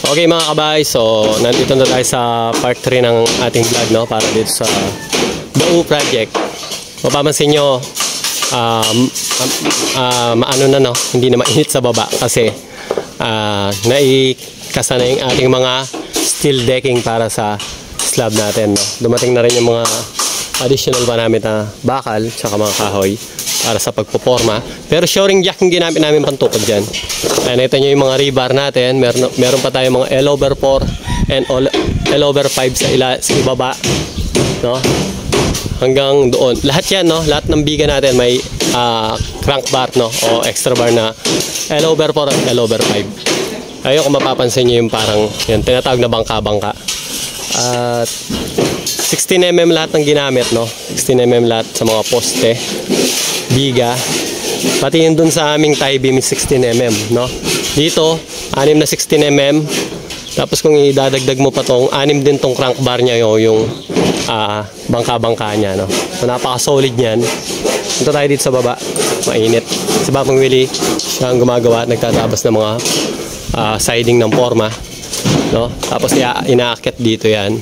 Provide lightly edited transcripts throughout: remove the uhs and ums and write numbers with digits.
Okay mga kabay, so nandito na tayo sa part 3 ng ating vlog, no? Para dito sa Dao project. Mapapansin nyo, maano na, no? Hindi na mainit sa baba kasi naikasa na yung ating mga steel decking para sa slab natin, no? Dumating na rin yung mga additional pa namin na bakal tsaka mga kahoy para sa pagpoporma. Pero shoring jack yung ginamit namin pantukod dyan. Ayan, ito nyo yung mga rebar natin. Meron pa tayo mga L over 4 and L over 5 sa ibaba, no? Hanggang doon. Lahat yan, no? Lahat ng biga natin may crank bar, no? O extra bar na L over 4 at L over 5. Ayun, kung mapapansin nyo yung parang yung tinatawag na bangka-bangka. At 16mm lahat ng ginamit, no? 16mm lahat sa mga poste, biga, pati yun dun sa aming tie beam 16mm, no? Dito 6 na 16mm, tapos kung idadagdag mo pa tong 6 din tong crank bar nya, yung bangka-bangka nya, no? So napaka solid niyan. Punta tayo dito sa baba, mainit si Papang Willie, siya ang gumagawa at nagtatabas ng mga siding ng forma, no? Tapos inaakit dito yan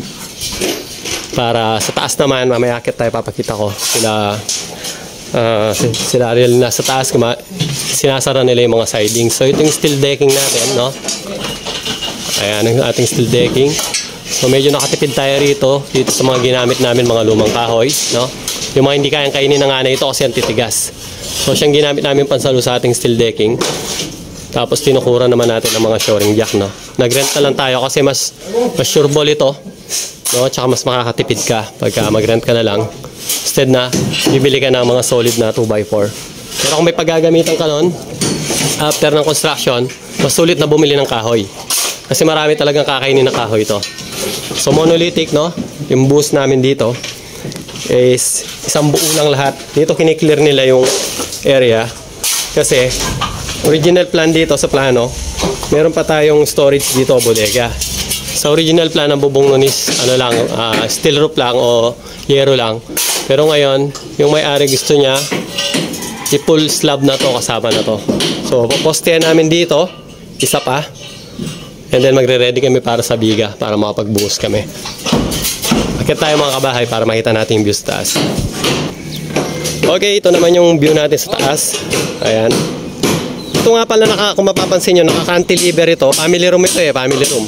para sa taas naman. Mamaya akit tayo, papakita ko sila real na sa taas, sinasara nila yung mga siding. So ito yung steel decking natin, no? Ayan ang ating steel decking. So medyo nakatipid tayo dito sa mga ginamit namin, mga lumang kahoy, no? Yung mga hindi kayang kainin ng ana ito kasi ang titigas. So siyang ginamit namin pansalo sa ating steel decking. Tapos tinukura naman natin ang mga shoring jack, no? Nag-rent na lang tayo kasi mas sureball ito, no? Tsaka mas makakatipid ka pagka mag-rent ka na lang instead na bibili ka ng mga solid na 2x4. Pero kung may paggagamitan ka nun after ng construction, mas sulit na bumili ng kahoy kasi marami talagang kakainin ng kahoy ito. So monolithic, no? Yung boost namin dito is isang buo lang lahat. Dito kiniklear nila yung area kasi original plan dito sa plano, meron pa tayong storage dito, bodega. Sa original plan ang bubong nun is steel roof lang o yero lang. Pero ngayon, yung may-ari gusto niya i-full slab na to, kasama na to. So postehan namin dito, isa pa. And then magre-ready kami para sa biga, para makapagbuhos kami. Akit tayo mga kabahay para makita natin yung view sa taas. Okay, ito naman yung view natin sa taas. Ayan. Ito nga pala, kung mapapansin nyo, naka-cantilever ito. Family room ito, family room.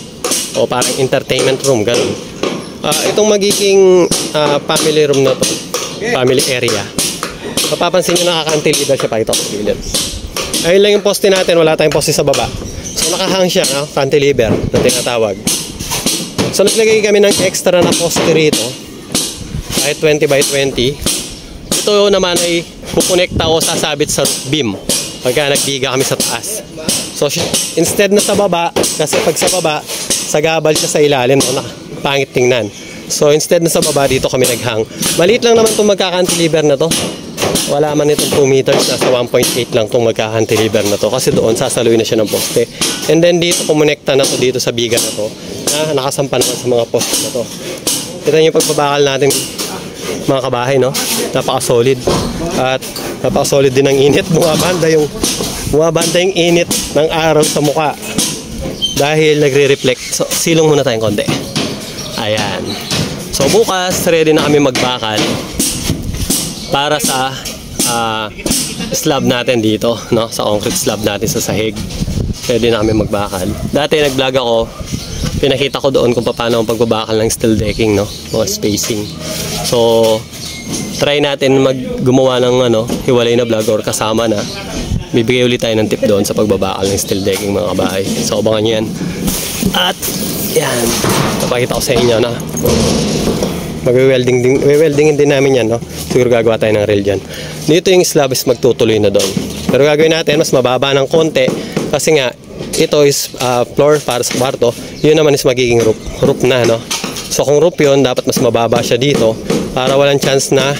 O parang entertainment room, ganun. Itong magiging family room na to, family area. Mapapansin nyo, naka-cantilever siya pa ito. Ayun lang yung poste natin, wala tayong poste sa baba. So nakahang siya, no? Cantilever na tinatawag. So naglagay kami ng extra na poste rito, kahit 20x20. Ito naman ay kukonekta o sasabit sa beam pagka nagbiga kami sa taas. So instead na sa baba, kasi pag sa baba sagabal siya sa ilalim, no? Pangit tingnan. So instead na sa baba, dito kami naghang. Maliit lang naman itong magka-cantilever na to. Wala man itong 2 meters, nasa 1.8 lang itong magka-cantilever na to kasi doon sasaluin na siya ng poste. And then dito kumonekta na to dito sa biga na to, na nakasampa naman sa mga poste na to. Kita niyo yung pagbabakal natin mga kabahay, no? Napaka-solid. At napaka-solid din ng init. Bumabanda yung init ng araw sa mukha dahil nagre-reflect. So silong muna tayong konti. Ayan. So bukas ready na kami magbakal para sa slab natin dito, no? Sa concrete slab natin sa sahig. Ready na kami magbakal. Dati nag-vlog ako, pinakita ko doon kung paano ang pagbabakal ng steel decking, no? Mga spacing. So try natin gumawa ng hiwalay na vlog or kasama na. Bibigay ulit tayo ng tip doon sa pagbabakal ng steel decking mga kabahay. So abangan nyo yan. At yan, napakita ko sa inyo na mag-weldingin din namin yan, no? Siguro gagawa tayo ng rail dyan. Dito yung slab is magtutuloy na doon. Pero gagawin natin mas mababa ng konti kasi nga ito is floor para sa kwarto. Yun naman is magiging roof na, no? So kung roof yun, dapat mas mababa siya dito para walang chance na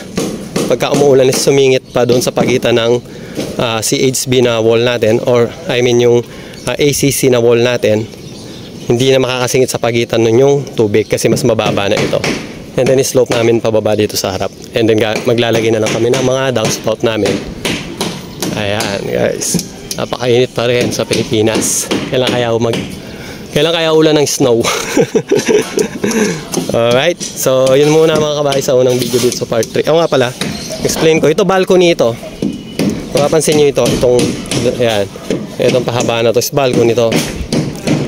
pagka umuulan is sumingit pa doon sa pagitan ng CHB na wall natin, or I mean yung ACC na wall natin. Hindi na makakasingit sa pagitan nun yung tubig kasi mas mababa na ito. And then slope namin pababa dito sa harap. And then maglalagay na lang kami ng mga downspout namin. Ayan guys, napakainit pa rin sa Pilipinas. Kailan kaya ulan ng snow? Alright, so yun muna mga kabahay sa unang video dito sa part 3. Nga pala, explain ko. Ito balcony ito. Mapapansin nyo ayan, itong pahaba na to is balcony ito.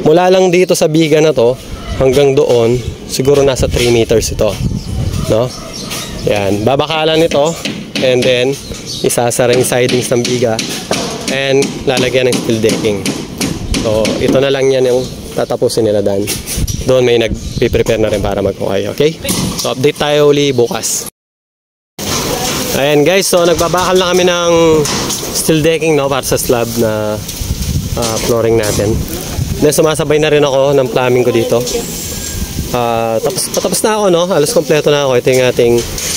Mula lang dito sa biga na to hanggang doon, siguro nasa 3 meters ito, no? Yan, babakalan ito and then isasara yung sidings ng biga and lalagyan ng steel decking. So ito na lang yan yung tatapusin nila doon may nag-prepare na rin para mag-okay, okay? So update tayo uli bukas. Ayan guys, so nagbabakal na kami ng steel decking, no, para sa slab na flooring natin. Then sumasabay na rin ako ng plumbing ko dito. Patapos na ako, no? Halos kompleto na ako. Ito yung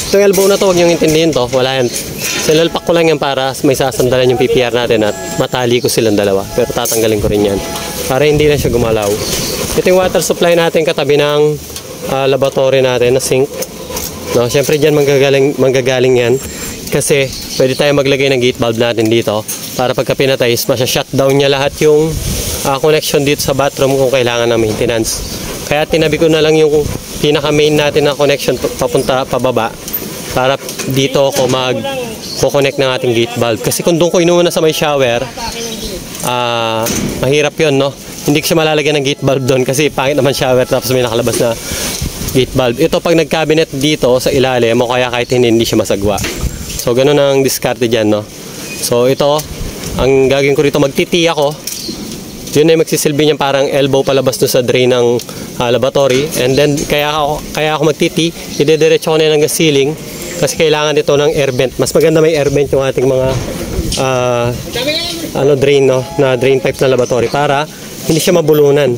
itong elbow na to, huwag niyong intindihin to. Wala yan. Silalpak ko lang yan para may sasandalan yung PPR natin at matali ko silang dalawa. Pero tatanggalin ko rin yan para hindi na siya gumalaw. Ito yung water supply natin katabi ng laboratory natin na sink. No? Siyempre dyan manggagaling yan. Kasi pwede tayo maglagay ng gate valve natin dito para pagka pinatay, masya-shutdown niya lahat yung connection dito sa bathroom kung kailangan ng maintenance. Kaya tinabi ko na lang yung pinaka-main natin na connection papunta pababa para dito ako mag-connect ng ating gate valve. Kasi kung doon ko inuuna sa may shower, mahirap yun, no? Hindi ko siya malalagyan ng gate valve doon kasi pangit naman shower tapos may nakalabas na gate valve. Ito pag nag-cabinet dito sa ilalim o kaya kahit hindi siya masagwa. So ganun ang diskarte dyan, no? So ito, ang gagawin ko rito, magtiti ako. Yun ay magsisilbi niya parang elbow palabas doon sa drain ng laboratory. And then kaya ako magtiti, idediretso ko na hanggang ceiling kasi kailangan ito ng air vent. Mas maganda may air vent yung ating mga drain, no, na drain pipe na laboratory para hindi siya mabulunan.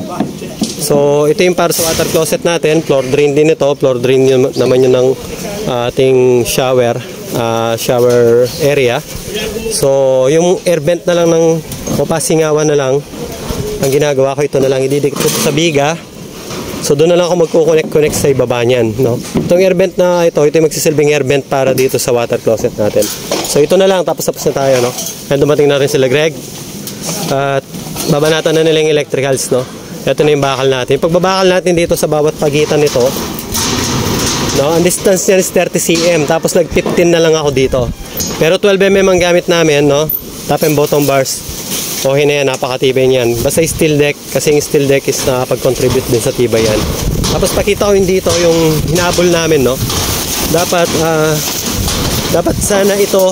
So ito yung para sa water closet natin, floor drain din ito. Floor drain yun, naman yun ng ating shower area. So yung air vent na lang ng pasingawan na lang ang ginagawa ko. Ito na lang ididikit ko sa biga. So doon na lang ako magko-connect sa ibaba niyan, no? Itong air vent na ito yung magsisilbing air vent para dito sa water closet natin. So ito na lang, tapos na tayo, no? And dumating na rin sila Greg. At babanatan na nila yung electricals, no? Ito na yung bakal natin. Pagbabakal natin dito sa bawat pagitan nito, no, ang distance niya is 30 cm. Tapos nag-15 na lang ako dito. Pero 12 mm ang gamit namin, no? Top and bottom bars. Okay na yan, napakatibay niyan. Basta steel deck, kasi yung steel deck is nakapag-contribute din sa tibay yan. Tapos pakita ko yung dito, yung hinabol namin, no? Dapat sana ito,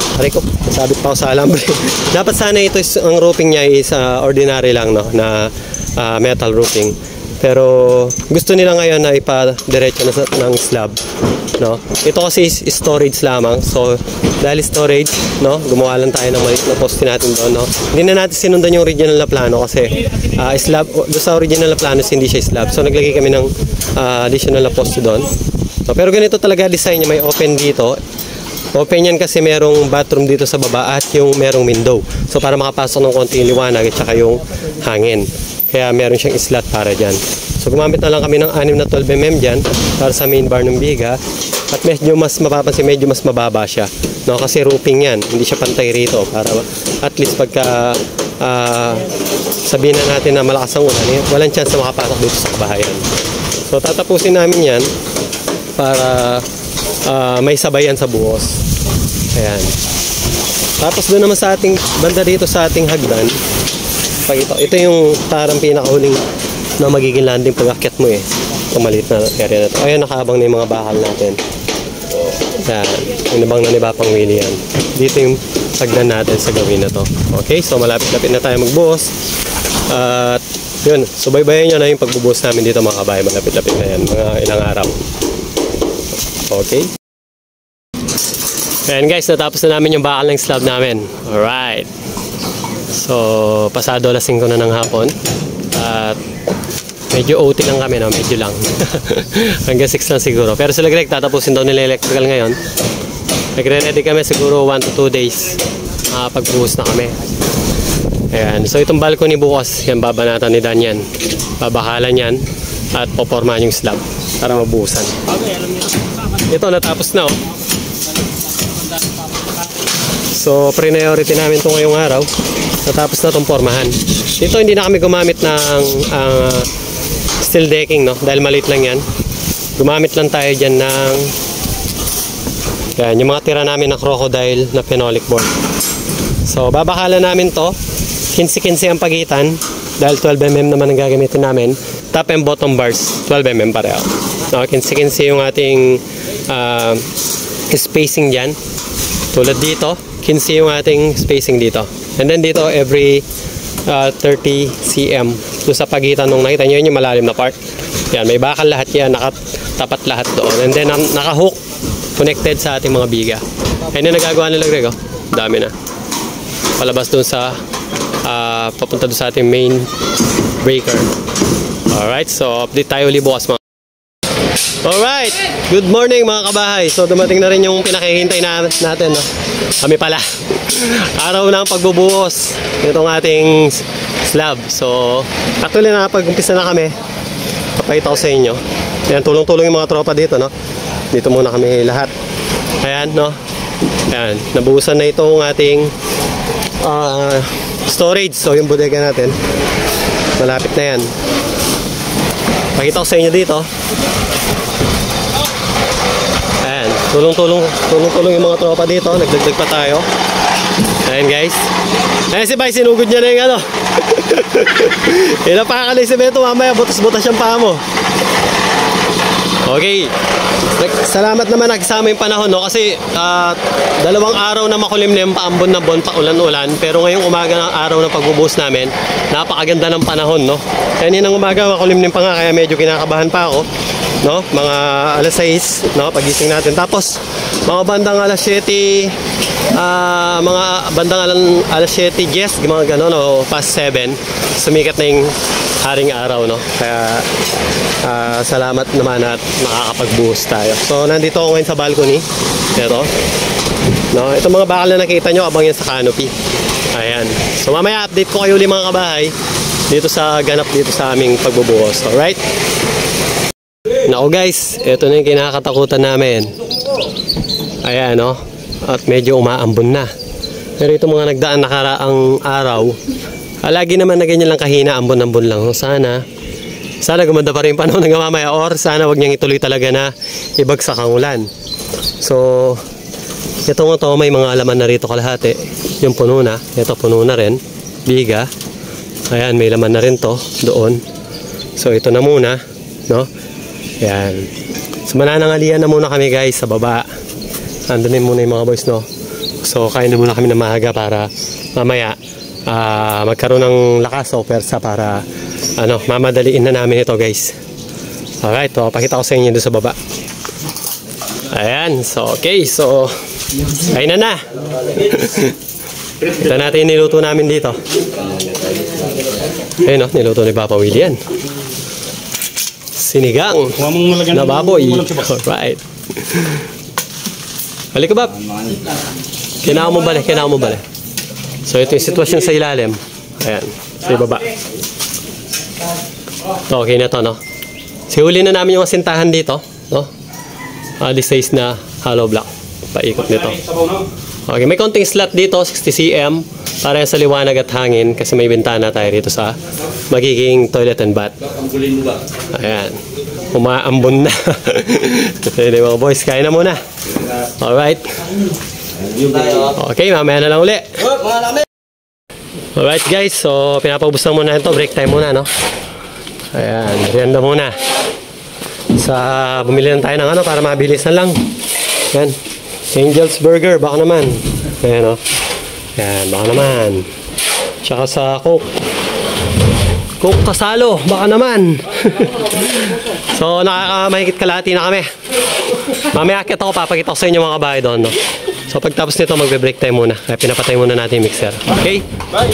sabit pa ako sa alambre. Dapat sana ito is, ang roofing niya is ordinary lang, no? Na metal roofing. Pero gusto nila ngayon na ipa-diretso na ng slab, no? Ito kasi is storage lamang. So dahil storage, no, gumawa lang tayo ng maliit na poste natin doon, no? Hindi na natin sinundan yung original na plano kasi slab, doon sa original na plano hindi siya slab. So naglagay kami ng additional na poste doon. No, pero ganito talaga design niya, may open dito. Open yan kasi merong bathroom dito sa baba at yung merong window. So para makapasok ng konti yung liwanag at saka yung hangin. Kaya meron siyang slot para dyan. So gumamit na lang kami ng 6 na 12 mm dyan para sa main bar ng biga. At medyo mas mapapansin, medyo mas mababa siya, no? Kasi roofing yan, hindi siya pantay rito. Para at least pagka sabihin na natin na malakas ang ulan, walang chance na makapasok dito sa kabahayan. So tatapusin namin yan para may sabayan sa buhos. Ayan. Tapos doon naman sa ating banda dito sa ating hagdan, ito yung parang pinakahuling na magiging landing pag-akyat mo, eh. Itong maliit na area na ito. Ayan, nakaabang na yung mga bakal natin. Yan, inabang na ni Bapang Willie yan. Dito yung hagdan natin sa gawin na to. Okay, so malapit-lapit na tayo magbuhos. At yun, subaybayan nyo na yung pagbubuhos namin dito mga kabahay. Malapit-lapit na yan, mga ilang araw. Okay. Ayan guys, natapos na namin yung bakal ng slab namin. Alright. So, pasado alas 5 na ng hapon. At medyo OT lang kami, no? Medyo lang. Hanggang 6 lang siguro. Pero sila Greg, tatapusin daw nila electrical ngayon. Nagre-ready kami siguro 1 to 2 days. Pagbuhos na kami. Ayan. So, itong balcony bukas, yan babanatan ni Dan yan. Babakalan yan. At popormahan yung slab para mabuhusan. Ito, natapos na, oh. So, priority namin ito ngayong araw. Natapos na itong pormahan. Dito hindi na kami gumamit ng steel decking, no? Dahil maliit lang yan. Gumamit lang tayo dyan ng yan, yung mga tira namin ng crocodile na phenolic board. So, babakala namin to. 15-15 ang pagitan. Dahil 12mm naman ang gagamitin namin. Top and bottom bars, 12mm pareho. No, 15-15 yung ating spacing dyan. Tulad dito, 15 yung ating spacing dito. And then dito, every 30 cm. Doon sa pagitan nung nakita nyo yun yung malalim na part. Yan, may bakal lahat yan. Nakatapat lahat doon. And then, naka-hook connected sa ating mga biga. Ayun na nagagawa nila, Greg. Oh. Dami na. Palabas doon sa papunta doon sa ating main breaker. Alright, so update tayo ulit bukas mga. Alright, good morning mga kabahay. So dumating na rin yung pinakihintay natin. No? Kami pala. Araw ng pagbubuhos itong ating slab. So actually nakapag-umpisa na kami. Papakita ko sa inyo. Ayan, tulong-tulong yung mga tropa dito. No? Dito muna kami lahat. Ayan, no? Ayan, nabuhusan na itong ating storage. So yung bodega natin malapit na yan. Pakita ko sa inyo dito. Ayan, tulong-tulong yung mga tropa dito. Nagdagdag pa tayo. Ayan guys. Ayan si Bay, sinugod niya na yung ano. Inapakan na yung semento, mamaya butas-butas yung paa mo. Okay. Salamat naman nagsama yung panahon, no? Kasi dalawang araw na makulimlim, paambon na bon, paulan-ulan. Pero ngayong umaga ng araw ng pagbubuhos namin, napakaganda ng panahon, no? Kanina ng umaga makulimlim pa nga, kaya medyo kinakabahan pa ako, no? Mga alas 6, no? Pagising natin. Tapos mga bandang alas 7, mga bandang alas 7, yes, mga gano'n, no? Past 7, sumikat na yung haring araw, no? Kaya salamat naman at makakapagbuhos tayo. So nandito ako ngayon sa balcony. Ito, no? Ito mga bakal na nakita nyo, abang yan sa canopy. Ayan. So mamaya update ko kayo ulit mga kabahay dito sa ganap dito sa aming pagbubuhos. Alright? Nako guys, ito na yung kinakatakutan namin. Ayan, no? At medyo umaambon na. Pero ito mga nagdaan nakaraang araw, lagi naman na ganyan lang kahina, ambon-ambon lang. Sana gumanda pa rin panahon ng mamaya, or sana wag niyang ituloy talaga na ibagsak ang ulan. So, ito nga to, may mga laman na rito kalahati. Yung puno na, ito puno na rin. Biga. Ayan, may laman na rin to doon. So, ito na muna, no? Ayan. So, mananangalian na muna kami guys sa baba. Andunin muna yung mga boys, no? So, kain na muna kami ng mahaga para mamaya magkaroon ng lakas o persa para mamadaliin na namin ito guys. Alright, so pakita ko sa inyo doon sa baba. Ayan, so okay, so kain na. Ito natin yung niluto namin dito. Ayun, no, niluto ni Papa Willie yan. Sinigang na baboy. Alright. Balik ka, Bab. Kailangan mo balik. So ito yung sitwasyon sa ilalim. Ayan, sa ibaba. Okay na to, no? Sihuli na namin yung asintahan dito, no? This size na hollow block. Paikot nito. Okay, may konting slot dito, 60 cm. Para sa liwanag at hangin kasi may bintana tayo dito sa magiging toilet and bath. Ayan. Umaambon na. Sige mga boys, kain na muna. Alright. Okay, mamaya na lang uli. Alright guys, so pinapaubos na muna ito. Break time muna, no? Ayan, rianda muna. Bumili lang tayo ng para mabilis na lang. Ayan, Angel's Burger, baka naman. Ayan, no? Ayan, baka naman. Tsaka sa Coke Kasalo, baka naman. So, mahigit kalahati na kami. Mamaya akit ako, papakita ko sa inyo mga kabahay doon, no? So, pagtapos nito, magbe-break time muna. Kaya pinapatay muna natin yung mixer. Okay? Bye!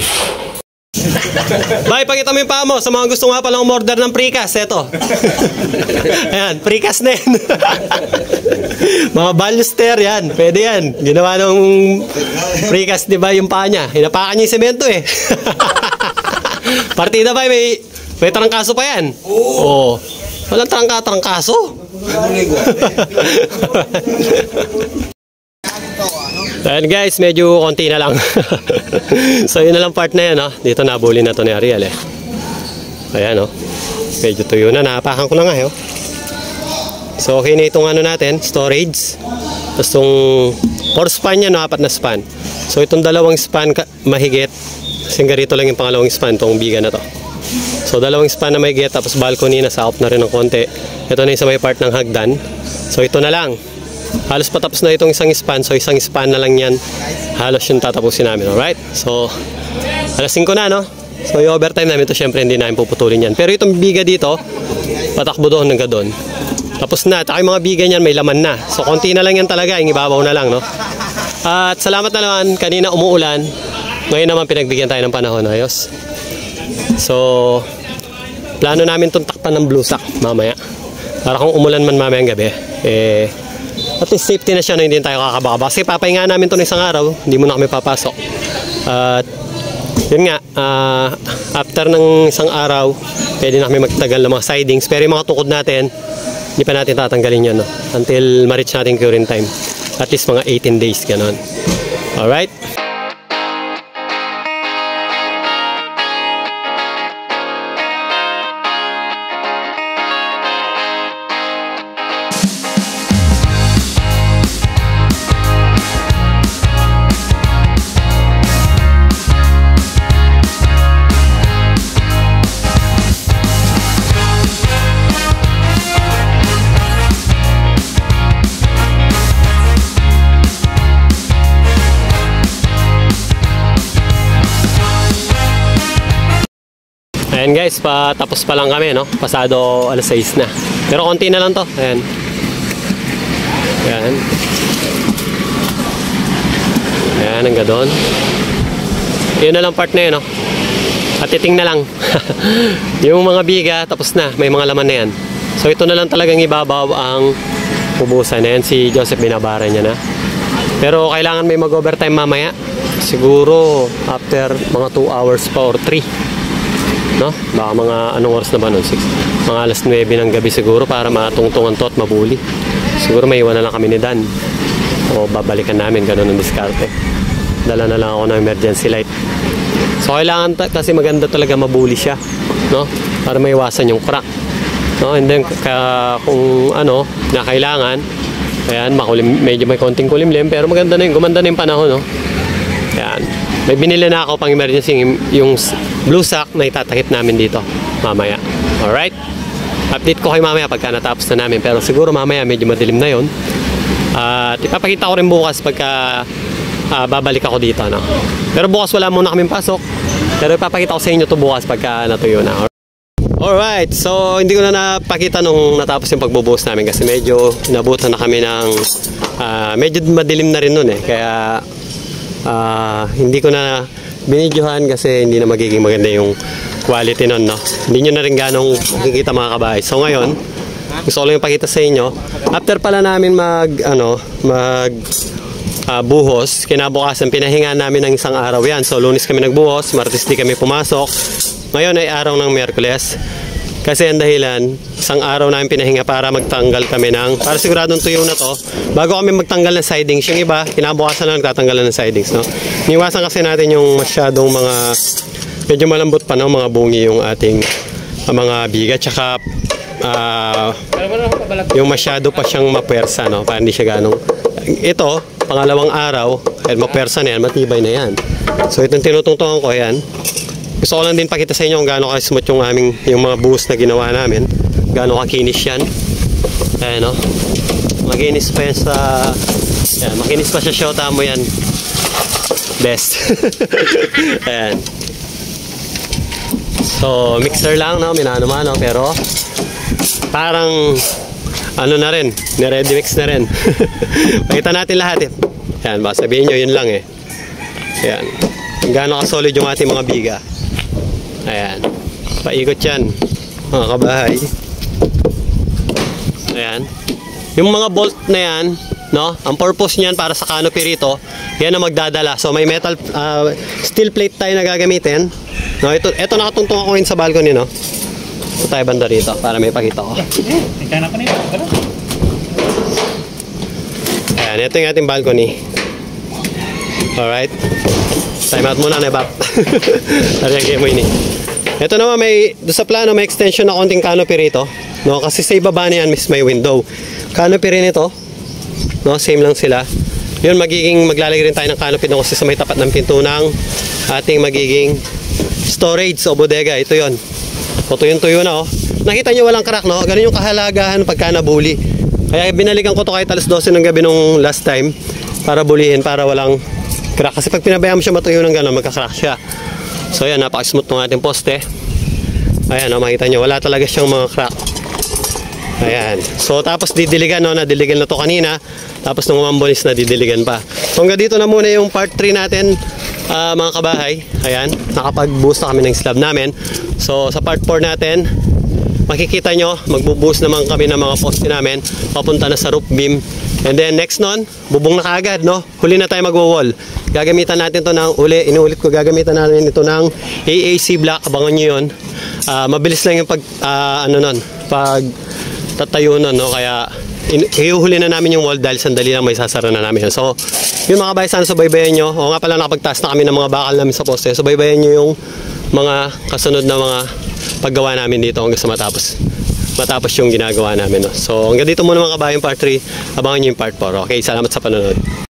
Bye, pakita mo yung paa mo. Sa mga gusto nga palang umorder ng precast, eto. Ayan, precast na yan. Mga baluster, yan. Pwede yan. Ginawa nung precast, di ba, yung paa niya. Hinapakan niya yung semento eh. Partida ba, may trangkaso pa yan? Oo. Walang trangkaso. Ayan guys, medyo konti na lang. So yun na lang part na yan, no? Dito nabuli na to ni Ariel eh. Ayan, oh. Medyo tuyo na. Nahapakan ko na nga, oh. So, okay na itong ano natin, storage. Tapos itong 4 span yan, no? 4 na span. So, itong dalawang span mahigit. Kasi ganito lang yung pangalawang span, itong biga na to. So, dalawang span na mahigit, tapos balcony, nasa-up na rin ng konti. Ito na yung sa may part ng hagdan. So, ito na lang. Halos patapos na itong isang span. So, isang span na lang yan. Halos yung tatapusin namin, alright? So, alas 5 na, no? So, yung overtime namin ito, syempre, hindi namin puputulin yan. Pero itong biga dito, patakbo doon hanggang doon. Tapos na, at yung mga biga niyan may laman na. So, konti na lang yan talaga, yung ibabaw na lang, no? At salamat na naman, kanina umuulan. Ngayon naman pinagbigyan tayo ng panahon, ayos. So, plano namin itong takpan ng blue sack mamaya. Para kung umulan man mamayang gabi, at least safety na siya na hindi tayo kakabaka. Kasi papahinga namin ito ng isang araw, hindi mo na kami papasok. At yun nga, after ng isang araw, pwede na kami magtagal ng mga sidings. Pero yung mga tukod natin, hindi pa natin tatanggalin yun, no? Until ma-reach natin curing time. At least mga 18 days, ganon. Alright? Ayan guys, patapos pa lang kami, no? Pasado alas 6 na. Pero konti na lang to. Ayan. Ayan. Ayan, hanggang doon. Yun na lang part na yun, no? At titing na lang. Yung mga biga, tapos na. May mga laman na yan. So ito na lang talagang ibabaw ang pubusan. Ayan, si Joseph binabara niya na. Pero kailangan may mag-overtime mamaya. Siguro after mga 2 hours pa or 3. No? Baka mga anong oras na ba nun? 6. Mga alas 9 ng gabi siguro para matungtungan to at mabuli. Siguro may iwan na lang kami ni Dan. O babalikan namin, ganun ang diskarte. Dala na lang ako ng emergency light. So kailangan kasi maganda talaga mabuli siya, no? Para maiwasan yung crack. No? And then kung ano, na kailangan, ayan, medyo may konting kulimlim, pero maganda na yung, gumanda na yung panahon, no? Ayan. May binili na ako pang emergency yung blue sack na itatakip namin dito mamaya. Alright? Update ko kayo mamaya pagka natapos na namin. Pero siguro mamaya medyo madilim na yun. At ipapakita ko rin bukas pagka babalik ako dito, no? Pero bukas wala muna kaming pasok. Pero ipapakita ko sa inyo to bukas pagka natuyo na. Alright, so hindi ko na napakita nung natapos yung pagbubuhos namin kasi medyo nabutan na kami ng medyo madilim na rin nun, eh. Kaya hindi ko na binidyohan kasi hindi na magiging maganda yung quality nun, no? Hindi nyo na rin ganong makikita mga kabahay. So ngayon, gusto ko lang ipakita sa inyo, after pala namin buhos, kinabukasan pinahinga namin ng isang araw yan. So Lunes kami nagbuhos, Martes di kami pumasok. Ngayon ay araw ng Miyerkules. Kasi ang dahilan, isang araw namin pinahinga para magtanggal kami para siguradong tuyo na to, bago kami magtanggal ng sidings. Yung iba, kinabukasan lang nagtatanggalan ng sidings, no? Niwasan kasi natin yung masyadong medyo malambot pa, no? Mga bungi yung ating mga biga, tsaka yung masyado pa siyang mapersa, no? Para hindi siya ganong, ito, pangalawang araw, kahit mapersa na yan, matibay na yan. So itong tinutungtungan ko, yan. Gusto ko lang din pakita sa inyo kung gaano ka-smooth yung mga buhos na ginawa namin. Gaano kakinis yan. Ayan, no? Makinis pa yan yan, makinis pa siya, shota mo yan. Best. Ayan. So, mixer lang, no? Minano-mano, pero parang ano na rin, ni-ready mix na rin. Pakita natin lahat, eh. Ayan, baka sabihin nyo, yun lang, eh. Ayan. Gaano ka-solid yung ating mga biga. Ayan. Paikot yan, mga kabahay. Ayan. Yung mga bolt na yan, no? Ang purpose niyan para sa canopy rito, yan ang magdadala. So may metal steel plate tayo na gagamitin. No, ito nakatungtong ako ngayon sa balcony, no? Ito tayo banda rito para may pakita ko. Ayan, ito yung ating balcony. Alright. Time out muna, nebak. Tariyan kayo mo ini. Ito naman doon sa plano may extension na konting canopy rito, no? Kasi sa ibaba niyan may window. Canopy rin ito, no? Same lang sila. Yun, maglalagay rin tayo ng canopy doon kasi sa may tapat ng pinto ng ating magiging storage o bodega. Ito yon. O tuyo na, oh. Nakita nyo walang crack, no? Ganun yung kahalagahan pagka nabuli. Kaya binalikan ko to kahit alas 12 ng gabi nung last time para bulihin, para walang crack. Kasi pag pinabayaan mo siya matuyo ng gano'n, magka-crack siya. So ayan, napaka-smooth ng ating poste. Ayan, makita nyo, wala talaga siyang mga crack. Ayan. So tapos didiligan, no? Nadiligan na to kanina. Tapos nung umambonis na didiligan pa. So hanggang dito na muna yung part 3 natin, mga kabahay. Ayan, nakapag-boost na kami ng slab namin. So sa part 4 natin, makikita nyo, magbubuhos naman kami ng mga poste namin papunta na sa roof beam. And then next nun, bubong na kaagad, no? Huli na tayo magwo-wall. Gagamitan natin to ng inuulit ko, gagamitan natin ito ng AAC block. Abangan nyo yun. Mabilis lang yung pag tatayo nun, no? Kaya ihuhuli na namin yung wall dahil sandali lang may sasara na namin yun. So yun mga kabahay, sana subaybayan nyo. O nga pala, nakapagtaas na kami ng mga bakal namin sa poste. Subaybayan nyo yung mga kasunod na mga paggawa namin dito hanggang sa matapos yung ginagawa namin, no? So hanggang dito muna mga kabahay yung part 3. Abangan nyo yung part 4. Okay, salamat sa panonood.